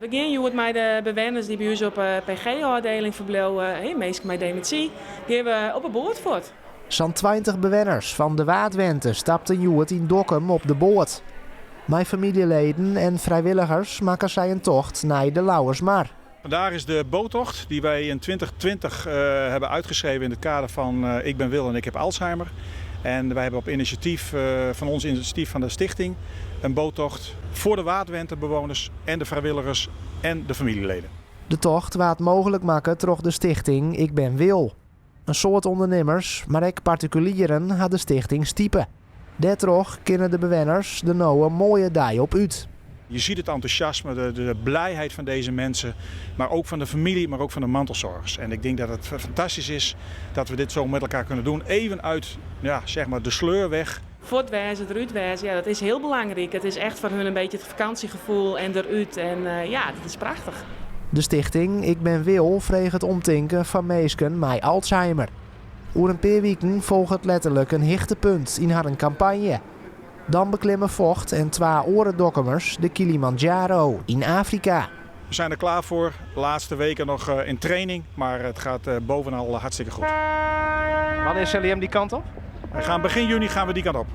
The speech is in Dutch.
We gaan met mij de bewoners die bij ons op PG-afdeling verblijven, meestal met dementie, gaan we op een boot voort. Zo'n 20 bewoners van de Waadwente stapten Joet in Dokkum op de boot. Mijn familieleden en vrijwilligers maken zij een tocht naar de Lauwersmar. Vandaag is de boottocht die wij in 2020 hebben uitgeschreven in het kader van Ik ben Wil en ik heb Alzheimer. En wij hebben op initiatief van ons initiatief van de stichting een boottocht voor de Waadwente-bewoners en de vrijwilligers en de familieleden. De tocht waard mogelijk maken door de stichting Ik ben Wil. Een soort ondernemers, maar ook particulieren had de stichting stiepen. Daardoor kunnen de bewoners de nou een mooie dag op uit. Je ziet het enthousiasme, de blijheid van deze mensen, maar ook van de familie, maar ook van de mantelzorgers. En ik denk dat het fantastisch is dat we dit zo met elkaar kunnen doen. Even uit zeg maar de sleur weg. Voortwijzen, eruit wijzen, ja, dat is heel belangrijk. Het is echt voor hun een beetje het vakantiegevoel en eruit. En dat is prachtig. De stichting Ik ben Wil vreeg het omtinken van mensen met Alzheimer. Oer een paar weken volgt het letterlijk een hichtepunt in haar campagne. Dan beklimmen Vocht en 2 orendokkumers de Kilimanjaro in Afrika. We zijn er klaar voor. De laatste weken nog in training, maar het gaat bovenal hartstikke goed. Wanneer zullen jullie die kant op? Begin juni gaan we die kant op.